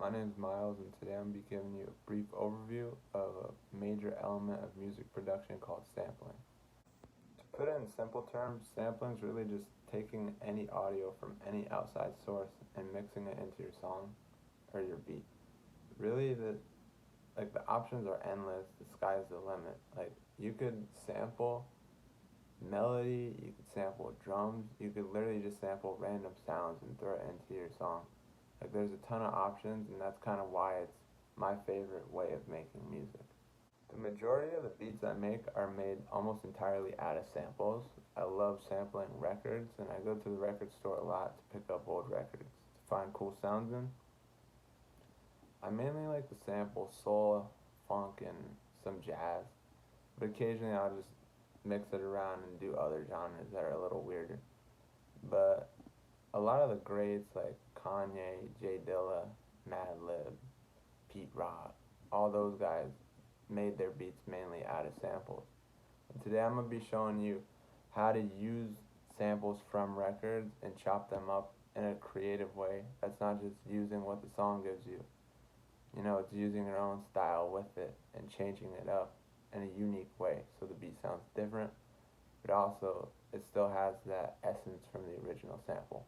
My name is Miles, and today I'm going to be giving you a brief overview of a major element of music production called sampling. To put it in simple terms, sampling is really just taking any audio from any outside source and mixing it into your song or your beat. Really, the options are endless. The sky's the limit. Like, you could sample melody, you could sample drums, you could literally just sample random sounds and throw it into your song. Like, there's a ton of options, and that's kind of why it's my favorite way of making music. The majority of the beats I make are made almost entirely out of samples. I love sampling records, and I go to the record store a lot to pick up old records to find cool sounds in. I mainly like to sample soul, funk, and some jazz, but occasionally I'll just mix it around and do other genres that are a little weirder. But a lot of the greats like Kanye, Jay Dilla, Madlib, Pete Rock, all those guys made their beats mainly out of samples. And today I'm going to be showing you how to use samples from records and chop them up in a creative way. That's not just using what the song gives you. You know, it's using your own style with it and changing it up in a unique way so the beat sounds different, but also it still has that essence from the original sample.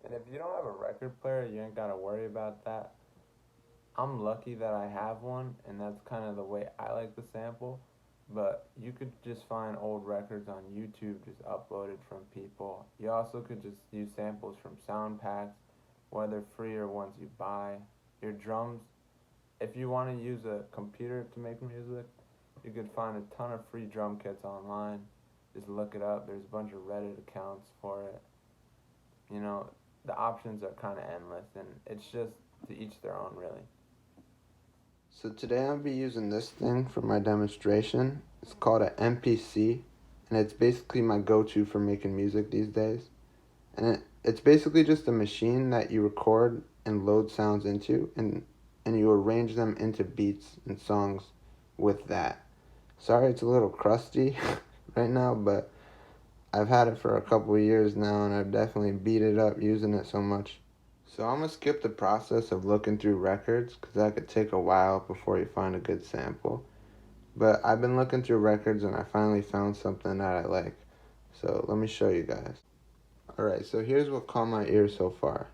And if you don't have a record player, you ain't gotta worry about that. I'm lucky that I have one, and that's kind of the way I like to sample. But you could just find old records on YouTube just uploaded from people. You also could just use samples from sound packs, whether free or ones you buy. Your drums, if you want to use a computer to make music, you could find a ton of free drum kits online. Just look it up. There's a bunch of Reddit accounts for it. You know, the options are kind of endless, and it's just to each their own, really. So today I'll be using this thing for my demonstration. It's called an MPC, and it's basically my go-to for making music these days. And it's basically just a machine that you record and load sounds into, and you arrange them into beats and songs with that. Sorry it's a little crusty right now, but I've had it for a couple of years now, and I've definitely beat it up using it so much. So I'm going to skip the process of looking through records because that could take a while before you find a good sample. But I've been looking through records and I finally found something that I like. So let me show you guys. Alright, so here's what caught my ear so far.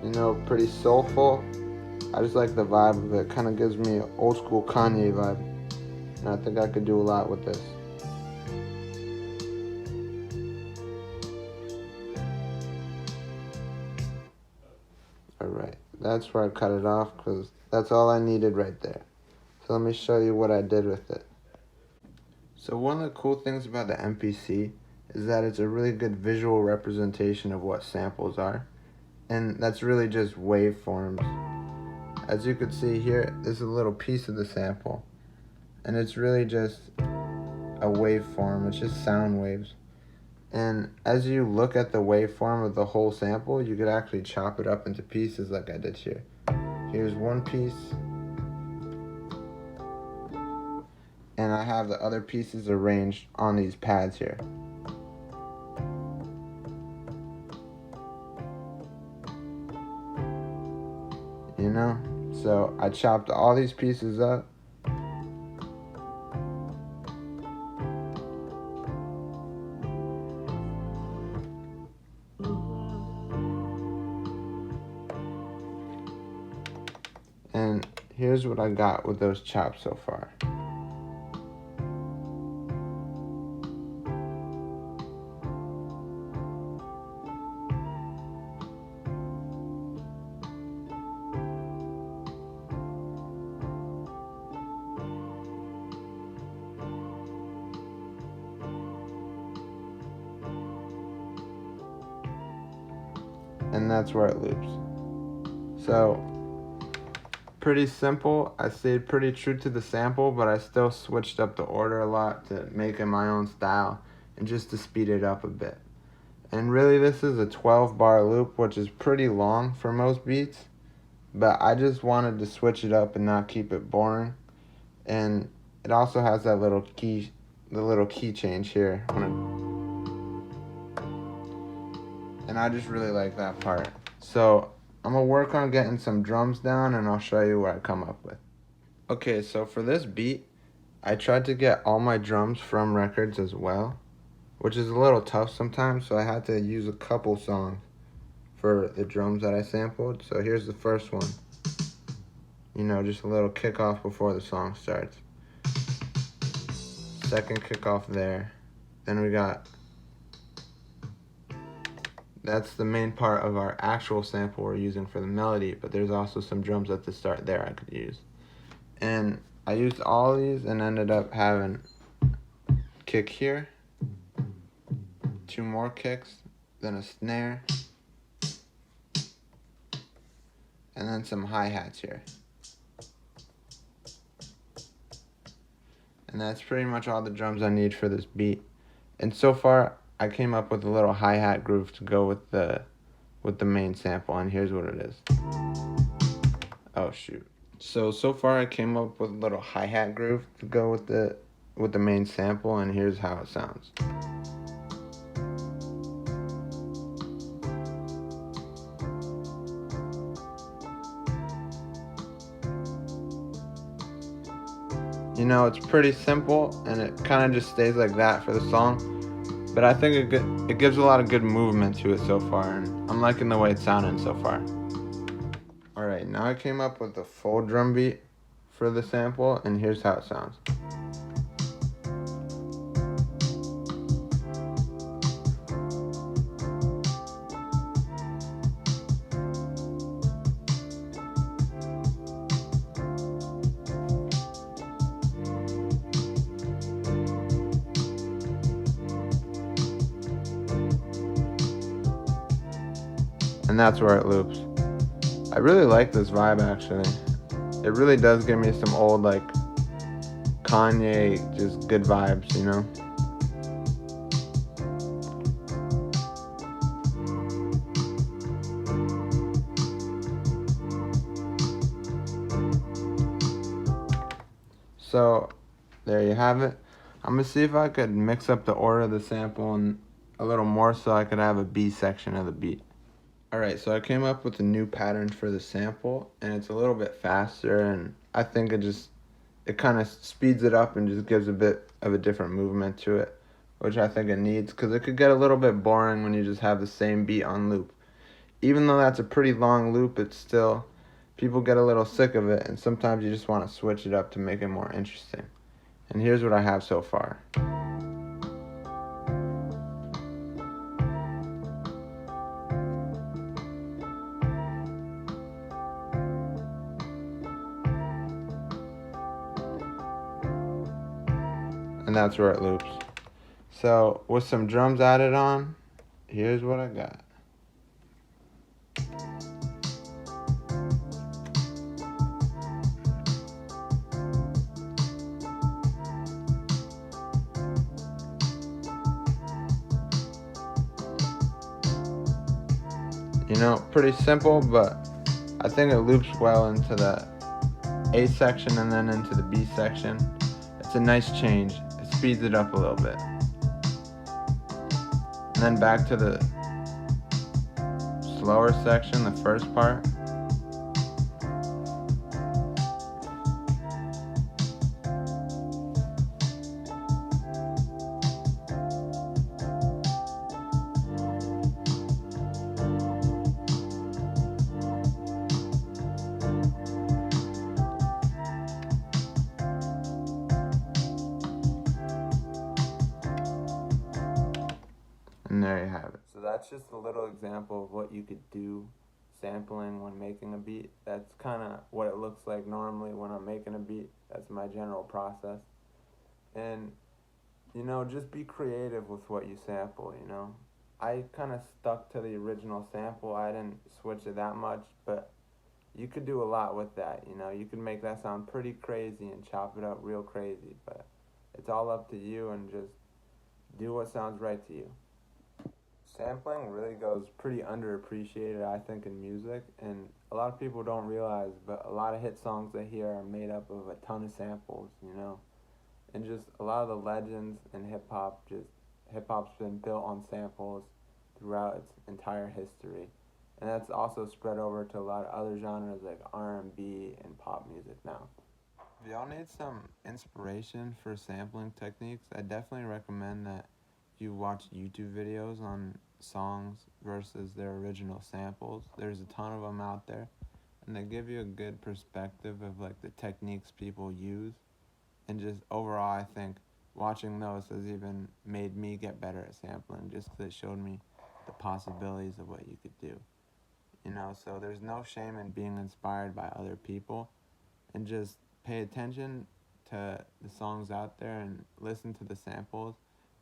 You know, pretty soulful. I just like the vibe of it. Kind of gives me an old school Kanye vibe. And I think I could do a lot with this. Alright, that's where I cut it off because that's all I needed right there. So let me show you what I did with it. So one of the cool things about the MPC is that it's a really good visual representation of what samples are. And that's really just waveforms. As you can see here, this is a little piece of the sample. And it's really just a waveform, it's just sound waves. And as you look at the waveform of the whole sample, you could actually chop it up into pieces like I did here. Here's one piece. And I have the other pieces arranged on these pads here. You know? So I chopped all these pieces up. And here's what I got with those chops so far. And that's where it loops. So, pretty simple. I stayed pretty true to the sample, but I still switched up the order a lot to make it my own style and just to speed it up a bit. And really this is a 12 bar loop, which is pretty long for most beats, but I just wanted to switch it up and not keep it boring. And it also has that little key, the little key change here. And I just really like that part. So I'm gonna work on getting some drums down and I'll show you what I come up with. Okay, so for this beat, I tried to get all my drums from records as well, which is a little tough sometimes, so I had to use a couple songs for the drums that I sampled. So here's the first one. You know, just a little kickoff before the song starts. Second kickoff there. Then we got, that's the main part of our actual sample we're using for the melody, but there's also some drums at the start there I could use. And I used all these and ended up having kick here, 2 more kicks, then a snare, and then some hi-hats here. And that's pretty much all the drums I need for this beat. And so far, I came up with a little hi-hat groove to go with the main sample, and here's what it is. Oh shoot. So far I came up with a little hi-hat groove to go with the main sample, and here's how it sounds. You know, it's pretty simple, and it kind of just stays like that for the song. But I think it gives a lot of good movement to it so far, and I'm liking the way it's sounding so far. Alright, now I came up with a full drum beat for the sample, and here's how it sounds. And that's where it loops. I really like this vibe actually. It really does give me some old like Kanye, just good vibes, you know? So there you have it. I'm gonna see if I could mix up the order of the sample and a little more so I could have a B section of the beat. Alright, so I came up with a new pattern for the sample, and it's a little bit faster, and I think it kind of speeds it up and just gives a bit of a different movement to it, which I think it needs, because it could get a little bit boring when you just have the same beat on loop. Even though that's a pretty long loop, it's still, people get a little sick of it, and sometimes you just want to switch it up to make it more interesting. And here's what I have so far. And that's where it loops. So with some drums added on, here's what I got. You know, pretty simple, but I think it loops well into the A section and then into the B section. It's a nice change. It speeds it up a little bit. And then back to the slower section, the first part. And there you have it. So that's just a little example of what you could do sampling when making a beat. That's kind of what it looks like normally when I'm making a beat. That's my general process. And, you know, just be creative with what you sample, you know. I kind of stuck to the original sample. I didn't switch it that much, but you could do a lot with that, you know. You could make that sound pretty crazy and chop it up real crazy, but it's all up to you, and just do what sounds right to you. Sampling really goes pretty underappreciated, I think, in music, and a lot of people don't realize, but a lot of hit songs they hear are made up of a ton of samples, you know? And just a lot of the legends in hip hop's been built on samples throughout its entire history. And that's also spread over to a lot of other genres like R&B and pop music now. If y'all need some inspiration for sampling techniques, I definitely recommend that you watch YouTube videos on songs versus their original samples. There's a ton of them out there, and they give you a good perspective of like the techniques people use. And just overall, I think watching those has even made me get better at sampling, just because it showed me the possibilities of what you could do. You know, so there's no shame in being inspired by other people, and just pay attention to the songs out there and listen to the samples,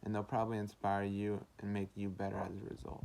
and they'll probably inspire you and make you better as a result.